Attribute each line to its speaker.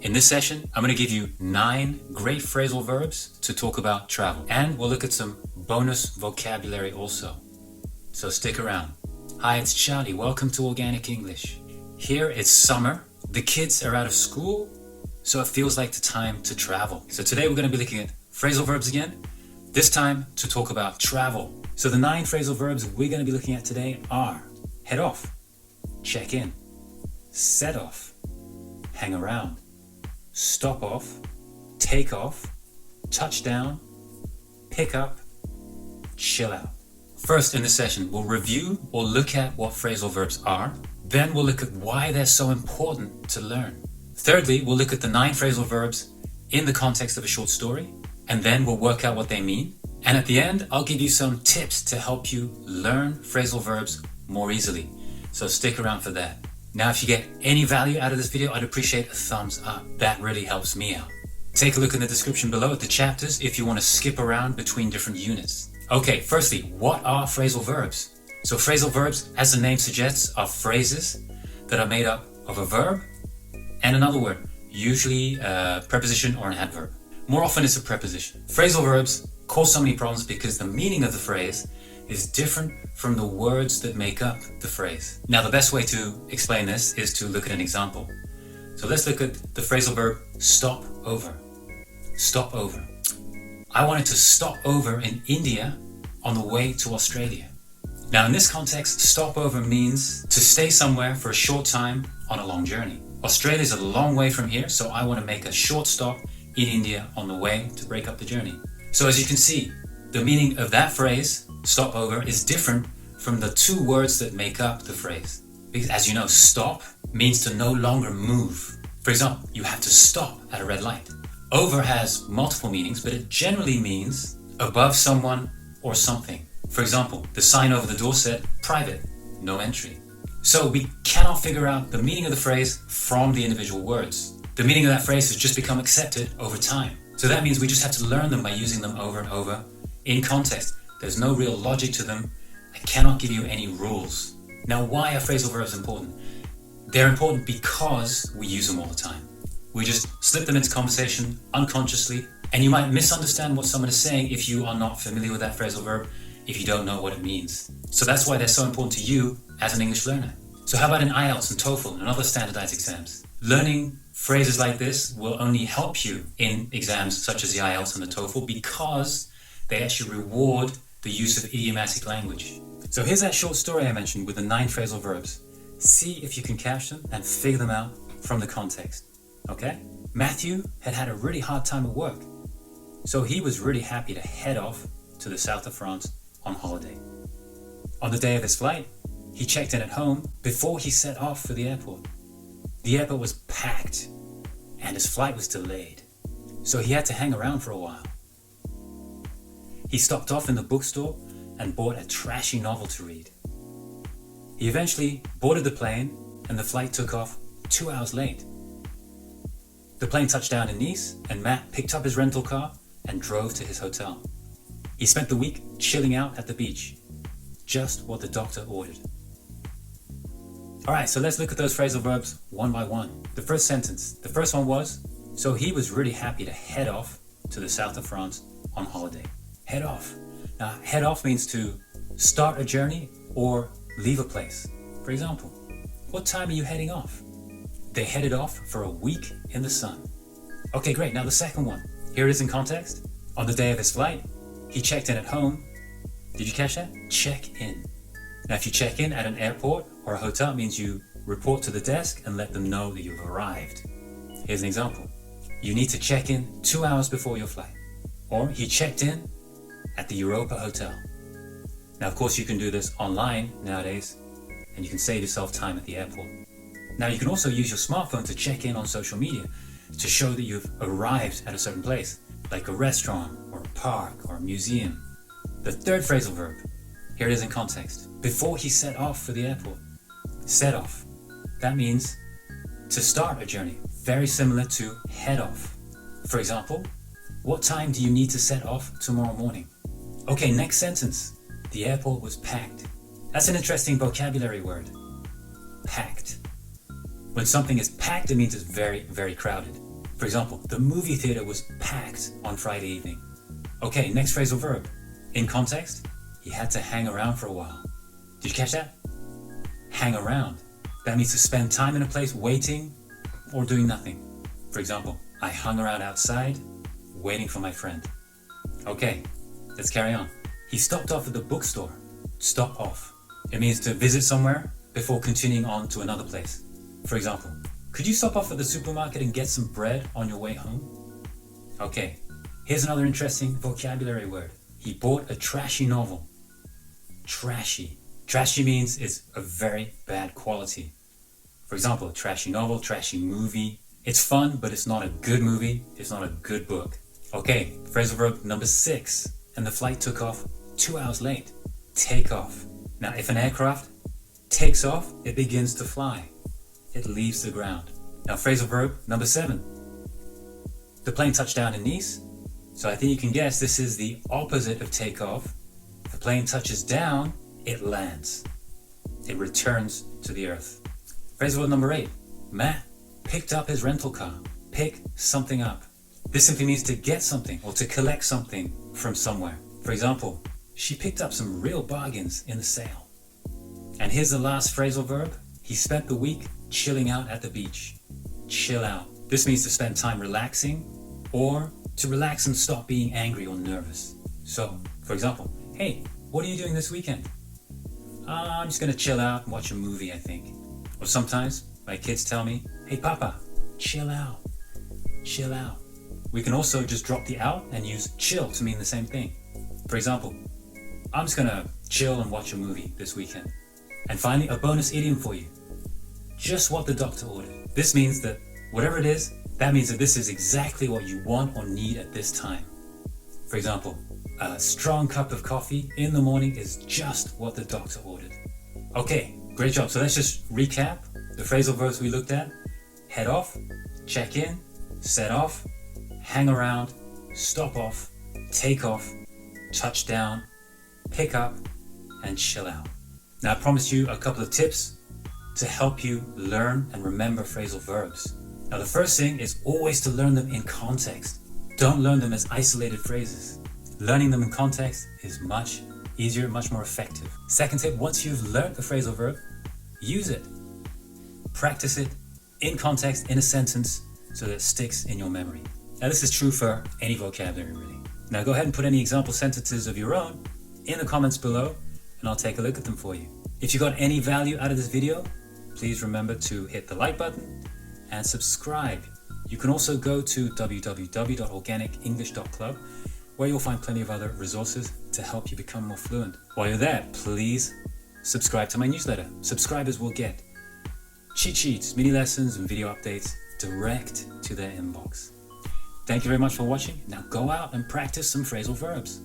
Speaker 1: In this session, I'm going to give you 9 great phrasal verbs to talk about travel. And we'll look at some bonus vocabulary also. So stick around. Hi, it's Charlie. Welcome to Organic English. Here it's summer. The kids are out of school, so it feels like the time to travel. So today we're going to be looking at phrasal verbs again, this time to talk about travel. So the 9 phrasal verbs we're going to be looking at today are head off, check in, set off, hang around, stop off, take off, touch down, pick up, chill out. First in this session, we'll review or look at what phrasal verbs are. Then we'll look at why they're so important to learn. Thirdly, we'll look at the 9 phrasal verbs in the context of a short story, and then we'll work out what they mean. And at the end, I'll give you some tips to help you learn phrasal verbs more easily. So stick around for that. Now, if you get any value out of this video, I'd appreciate a thumbs up. That really helps me out. Take a look in the description below at the chapters if you want to skip around between different units. Okay, firstly, what are phrasal verbs? So phrasal verbs, as the name suggests, are phrases that are made up of a verb and another word, usually a preposition or an adverb. More often it's a preposition. Phrasal verbs cause so many problems because the meaning of the phrase is different from the words that make up the phrase. Now, the best way to explain this is to look at an example. So let's look at the phrasal verb stop over. Stop over. I wanted to stop over in India on the way to Australia. Now, in this context, stop over means to stay somewhere for a short time on a long journey. Australia is a long way from here, so I want to make a short stop in India on the way to break up the journey. So as you can see, the meaning of that phrase, stop over, is different from the 2 words that make up the phrase. Because as you know, stop means to no longer move. For example, you have to stop at a red light. Over has multiple meanings, but it generally means above someone or something. For example, the sign over the door said, private, no entry. So we cannot figure out the meaning of the phrase from the individual words. The meaning of that phrase has just become accepted over time. So that means we just have to learn them by using them over and over in context. There's no real logic to them. I cannot give you any rules. Now, why are phrasal verbs important? They're important because we use them all the time. We just slip them into conversation unconsciously, and you might misunderstand what someone is saying if you are not familiar with that phrasal verb, if you don't know what it means. So that's why they're so important to you as an English learner. So how about in IELTS and TOEFL and other standardized exams? Learning phrases like this will only help you in exams such as the IELTS and the TOEFL because they actually reward the use of idiomatic language. So here's that short story I mentioned with the 9 phrasal verbs. See if you can catch them and figure them out from the context. Okay? Matthew had a really hard time at work, so he was really happy to head off to the south of France on holiday. On the day of his flight, he checked in at home before he set off for the airport. The airport was packed and his flight was delayed, so he had to hang around for a while. He stopped off in the bookstore and bought a trashy novel to read. He eventually boarded the plane and the flight took off 2 hours late. The plane touched down in Nice and Matt picked up his rental car and drove to his hotel. He spent the week chilling out at the beach, just what the doctor ordered. Alright, so let's look at those phrasal verbs one by one. The first sentence, the first one was, so he was really happy to head off to the south of France on holiday. Head off. Now, head off means to start a journey or leave a place. For example, what time are you heading off? They headed off for a week in the sun. Okay, great. Now the second one. Here it is in context. On the day of his flight, he checked in at home. Did you catch that? Check in. Now, if you check in at an airport or a hotel, it means you report to the desk and let them know that you've arrived. Here's an example. You need to check in 2 hours before your flight. Or he checked in at the Europa Hotel. Now, of course, you can do this online nowadays, and you can save yourself time at the airport. Now, you can also use your smartphone to check in on social media to show that you've arrived at a certain place, like a restaurant or a park or a museum. The third phrasal verb, here it is in context. Before he set off for the airport. Set off. That means to start a journey, very similar to head off. For example, what time do you need to set off tomorrow morning? Okay, next sentence. The airport was packed. That's an interesting vocabulary word. Packed. When something is packed, it means it's very, very crowded. For example, the movie theater was packed on Friday evening. Okay, next phrasal verb. In context, he had to hang around for a while. Did you catch that? Hang around. That means to spend time in a place waiting or doing nothing. For example, I hung around outside waiting for my friend. Okay, let's carry on. He stopped off at the bookstore. Stop off. It means to visit somewhere before continuing on to another place. For example, could you stop off at the supermarket and get some bread on your way home? Okay, here's another interesting vocabulary word. He bought a trashy novel. Trashy. Trashy means it's a very bad quality. For example, a trashy novel, trashy movie. It's fun, but it's not a good movie. It's not a good book. Okay, phrasal verb number 6. And the flight took off 2 hours late. Take off. Now, if an aircraft takes off, it begins to fly. It leaves the ground. Now, phrasal verb number 7. The plane touched down in Nice. So I think you can guess this is the opposite of take off. If the plane touches down, it lands. It returns to the earth. Phrasal verb number 8. Matt picked up his rental car. Pick something up. This simply means to get something or to collect something from somewhere. For example, she picked up some real bargains in the sale. And here's the last phrasal verb. He spent the week chilling out at the beach. Chill out. This means to spend time relaxing or to relax and stop being angry or nervous. So, for example, hey, what are you doing this weekend? I'm just gonna chill out and watch a movie, I think. Or sometimes my kids tell me, hey Papa, chill out. Chill out. We can also just drop the out and use chill to mean the same thing. For example, I'm just gonna chill and watch a movie this weekend. And finally, a bonus idiom for you. Just what the doctor ordered. This means that whatever it is, that means that this is exactly what you want or need at this time. For example, a strong cup of coffee in the morning is just what the doctor ordered. Okay, great job. So let's just recap the phrasal verbs we looked at. Head off, check in, set off, hang around, stop off, take off, touch down, pick up, and chill out. Now I promised you a couple of tips to help you learn and remember phrasal verbs. Now the first thing is always to learn them in context. Don't learn them as isolated phrases. Learning them in context is much easier, much more effective. Second tip, once you've learned the phrasal verb, use it. Practice it in context, in a sentence, so that it sticks in your memory. Now this is true for any vocabulary really. Now go ahead and put any example sentences of your own in the comments below and I'll take a look at them for you. If you got any value out of this video, please remember to hit the like button and subscribe. You can also go to www.organicenglish.club where you'll find plenty of other resources to help you become more fluent. While you're there, please subscribe to my newsletter. Subscribers will get cheat sheets, mini lessons, and video updates direct to their inbox. Thank you very much for watching. Now go out and practice some phrasal verbs.